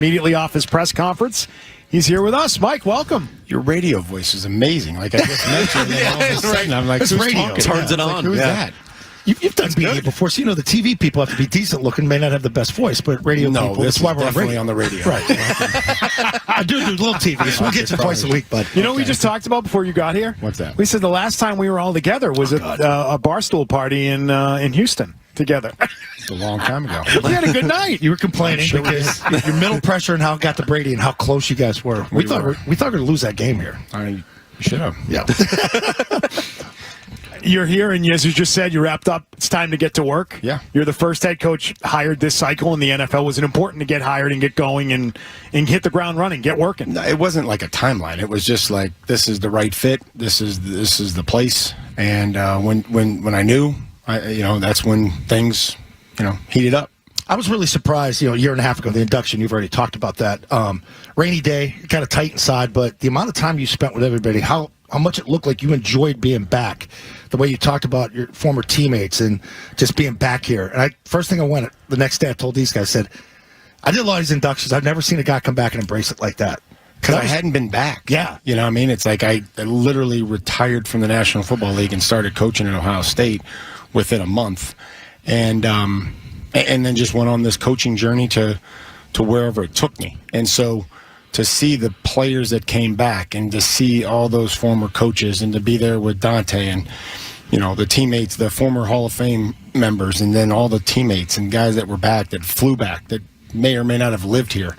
Immediately off his press conference, he's here with us. Mike, welcome. Your radio voice is amazing. Like I just mentioned, and all of a sudden I'm like, it's radio. Turns it on. Like, who's that? You've done media before, so you know the TV people have to be decent looking, may not have the best voice, but radio people, that's why we're definitely on the radio. Right. I do little TV, so we'll get you twice a week. But you know what we just talked about before you got here? What's that? We said the last time we were all together was at a Barstool party in Houston together. It's a long time ago. We had a good night. You were complaining because your middle pressure and how it got to Brady and how close you guys were. We thought we were going to lose that game here. I should have. Yeah. You're here, and as you just said, you wrapped up. It's time to get to work. Yeah. You're the first head coach hired this cycle in the NFL. Was it important to get hired and get going and hit the ground running, get working? No, it wasn't like a timeline. It was just like, this is the right fit. This is the place. And when I knew, that's when things, heated up. I was really surprised, a year and a half ago, the induction, you've already talked about that. Rainy day, kind of tight inside, but the amount of time you spent with everybody, how much it looked like you enjoyed being back, the way you talked about your former teammates and just being back here. And first thing I went the next day, I told these guys, I said, I did a lot of these inductions. I've never seen a guy come back and embrace it like that. Because I hadn't been back. Yeah. You know what I mean? It's like I literally retired from the National Football League and started coaching at Ohio State within a month. And then just went on this coaching journey to wherever it took me. And so to see the players that came back and to see all those former coaches and to be there with Dante and, the teammates, the former Hall of Fame members, and then all the teammates and guys that were back, that flew back, that may or may not have lived here.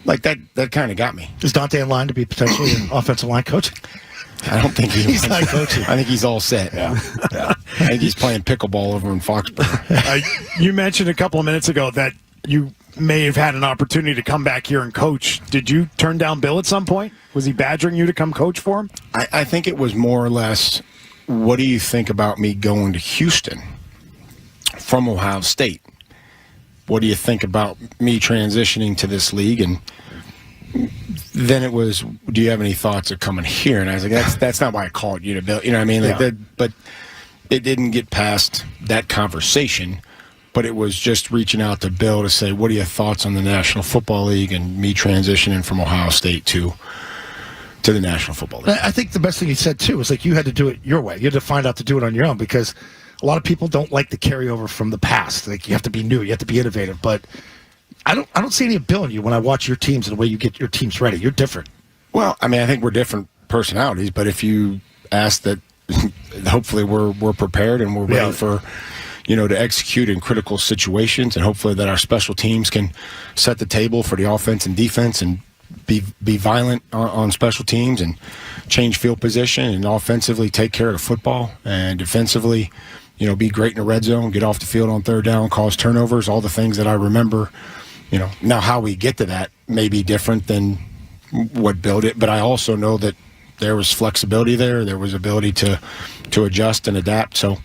Like that kind of got me. Is Dante in line to be potentially an offensive line coach? I don't think he's not coaching. I think he's all set. Yeah. I think he's playing pickleball over in Foxborough. You mentioned a couple of minutes ago that you may have had an opportunity to come back here and coach. Did you turn down Bill at some point? Was he badgering you to come coach for him? I think it was more or less, what do you think about me going to Houston from Ohio State? What do you think about me transitioning to this league? And then it was, do you have any thoughts of coming here? And I was like, that's not why I called you to Bill. You know what I mean? Like that, but it didn't get past that conversation. But it was just reaching out to Bill to say, what are your thoughts on the National Football League and me transitioning from Ohio State to the National Football League? I think the best thing he said, too, is like you had to do it your way. You had to find out to do it on your own because a lot of people don't like the carryover from the past. Like you have to be new. You have to be innovative. But I don't see any of Bill in you when I watch your teams and the way you get your teams ready. You're different. Well, I mean, I think we're different personalities. But if you ask that, hopefully we're prepared and we're ready for – to execute in critical situations, and hopefully that our special teams can set the table for the offense and defense and be violent on special teams and change field position and offensively take care of the football and defensively, be great in the red zone, get off the field on third down, cause turnovers, all the things that I remember. Now how we get to that may be different than what built it, but I also know that there was flexibility there. There was ability to adjust and adapt. So,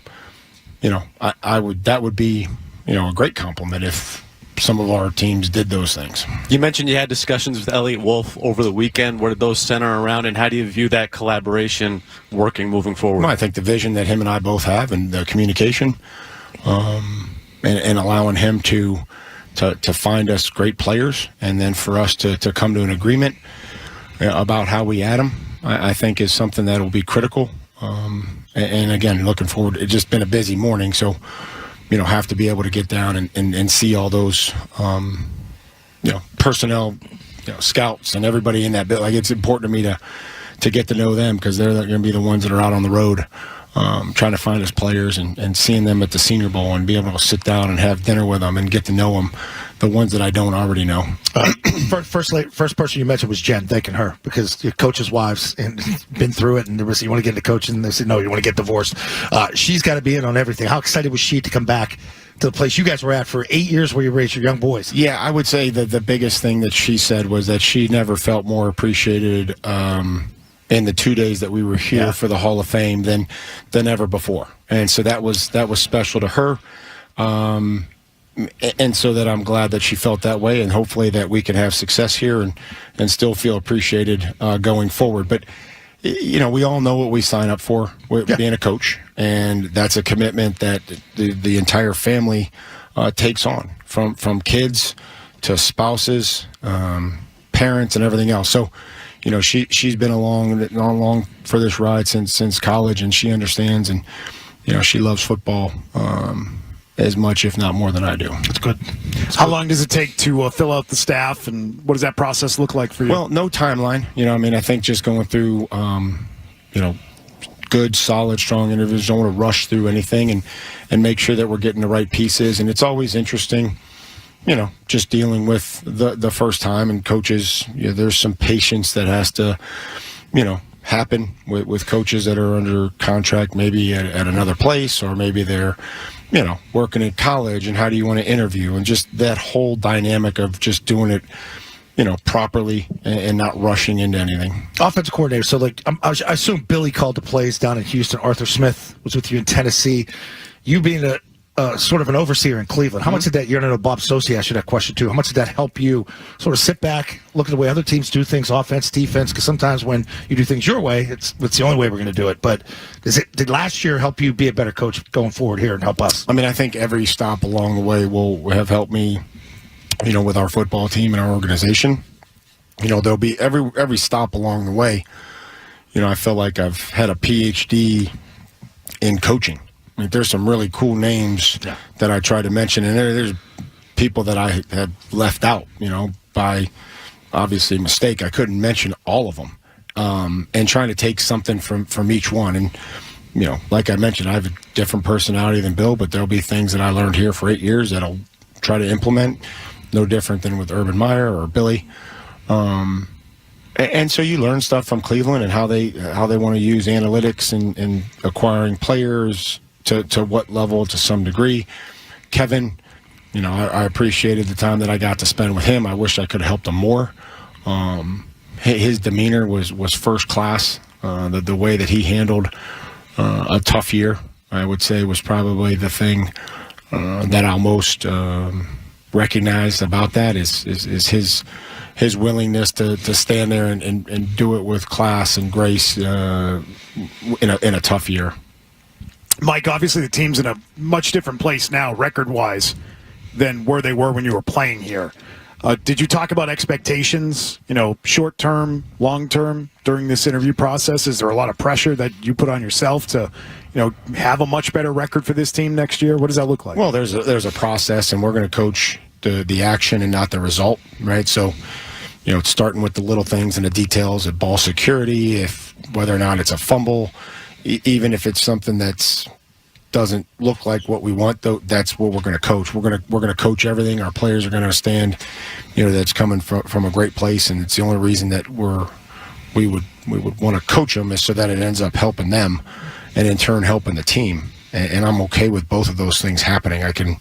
that would be, a great compliment if some of our teams did those things. You mentioned you had discussions with Elliot Wolf over the weekend. What did those center around, and how do you view that collaboration working moving forward? Well, I think the vision that him and I both have and the communication and allowing him to find us great players and then for us to come to an agreement about how we add them, I think is something that will be critical. And again, looking forward. It's just been a busy morning, so have to be able to get down and see all those personnel, scouts and everybody in that building. Like it's important to me to get to know them because they're going to be the ones that are out on the road trying to find us players and seeing them at the Senior Bowl and be able to sit down and have dinner with them and get to know them, the ones that I don't already know. First person you mentioned was Jen, thanking her because your coaches' wives and been through it, and they said, you want to get into coaching? And they said, no, you want to get divorced. She's got to be in on everything. How excited was she to come back to the place you guys were at for 8 years where you raised your young boys? Yeah, I would say that the biggest thing that she said was that she never felt more appreciated in the 2 days that we were here for the Hall of Fame than ever before. And so that was special to her. And so that I'm glad that she felt that way, and hopefully that we can have success here and still feel appreciated going forward. But, we all know what we sign up for with being a coach, and that's a commitment that the entire family takes on, from kids spouses, parents, and everything else. So, she's been along for this ride since college, and she understands, and she loves football as much, if not more, than I do. That's good. How long does it take to fill out the staff, and what does that process look like for you? Well, no timeline. I think just going through, good, solid, strong interviews. Don't want to rush through anything, and make sure that we're getting the right pieces. And it's always interesting, just dealing with the first time, and coaches. There's some patience that has to, happen with coaches that are under contract, maybe at another place, or maybe they're, working in college, and how do you want to interview, and just that whole dynamic of just doing it, properly and not rushing into anything. Offensive coordinator. So, I assume Billy called the plays down in Houston. Arthur Smith was with you in Tennessee. You being a sort of an overseer in Cleveland, how much did that, you're going to know Bob Sosi asked you that question too, how much did that help you sort of sit back, look at the way other teams do things, offense, defense, because sometimes when you do things your way, it's the only way we're going to do it. But did last year help you be a better coach going forward here and help us? I think every stop along the way will have helped me, with our football team and our organization. There'll be every stop along the way, I feel like I've had a PhD in coaching. There's some really cool names that I try to mention, and there's people that I had left out, by obviously mistake. I couldn't mention all of them, and trying to take something from each one. And, like I mentioned, I have a different personality than Bill, but there'll be things that I learned here for 8 years that I'll try to implement, no different than with Urban Meyer or Billy. And so you learn stuff from Cleveland and how they want to use analytics and acquiring players to what level, to some degree. Kevin, I appreciated the time that I got to spend with him. I wish I could have helped him more. His demeanor was first class. The way that he handled a tough year, I would say, was probably the thing that I'll most recognize about that is his willingness to stand there and do it with class and grace in a tough year. Mike, obviously the team's in a much different place now, record-wise, than where they were when you were playing here. Did you talk about expectations, short-term, long-term, during this interview process? Is there a lot of pressure that you put on yourself to, have a much better record for this team next year? What does that look like? Well, there's a process, and we're going to coach the action and not the result, right? So, it's starting with the little things and the details of ball security, whether or not it's a fumble, even if it's something that's doesn't look like what we want, though, that's what we're going to coach. We're going to coach everything. Our players are going to understand, that's coming from a great place, and it's the only reason that we would want to coach them is so that it ends up helping them, and in turn helping the team. And I'm okay with both of those things happening. I can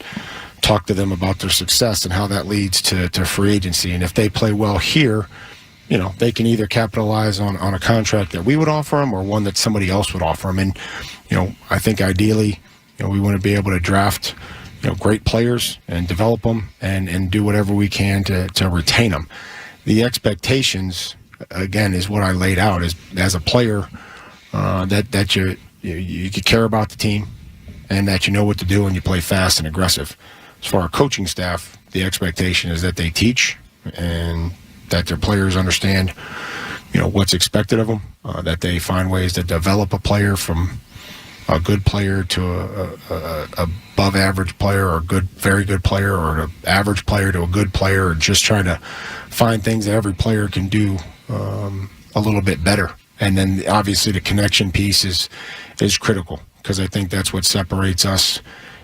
talk to them about their success and how that leads to free agency. And if they play well here, they can either capitalize on a contract that we would offer them or one that somebody else would offer them. And, I think ideally, we want to be able to draft, great players and develop them and do whatever we can to retain them. The expectations, again, is what I laid out as a player, that you care about the team and that you know what to do and you play fast and aggressive. As for our coaching staff, the expectation is that they teach and that their players understand, what's expected of them, that they find ways to develop a player from a good player to a above average player or a very good player or an average player to a good player, or just trying to find things that every player can do a little bit better. And then obviously the connection piece is critical, because I think that's what separates us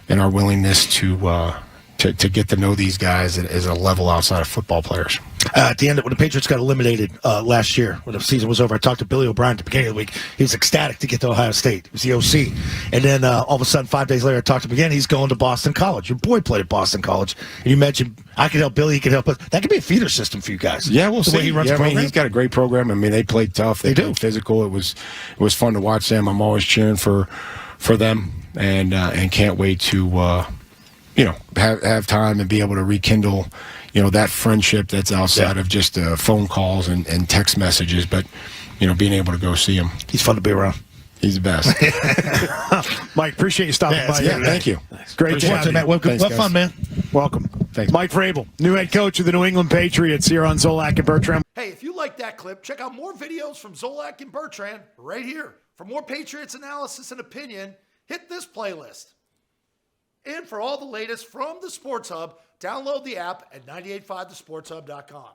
and our willingness to get to know these guys as a level outside of football players. At the end, when the Patriots got eliminated last year, when the season was over, I talked to Billy O'Brien at the beginning of the week. He was ecstatic to get to Ohio State. He was the OC. And then all of a sudden, 5 days later, I talked to him again. He's going to Boston College. Your boy played at Boston College. And you mentioned I could help Billy, he could help us. That could be a feeder system for you guys. Yeah, we'll see. He runs the program. He's got a great program. They played tough. They played physical. It was fun to watch them. I'm always cheering for them, and can't wait to have time and be able to rekindle that friendship that's outside of just phone calls and text messages, but being able to go see him. He's fun to be around. He's the best. Mike, appreciate you stopping by. Yeah, thank you. Great to have you. Have fun, man. Welcome. Thanks. Mike Vrabel, new head coach of the New England Patriots, here on Zolak and Bertrand. Hey, if you like that clip, check out more videos from Zolak and Bertrand right here. For more Patriots analysis and opinion, hit this playlist. And for all the latest from the Sports Hub, download the app at 985thesportshub.com.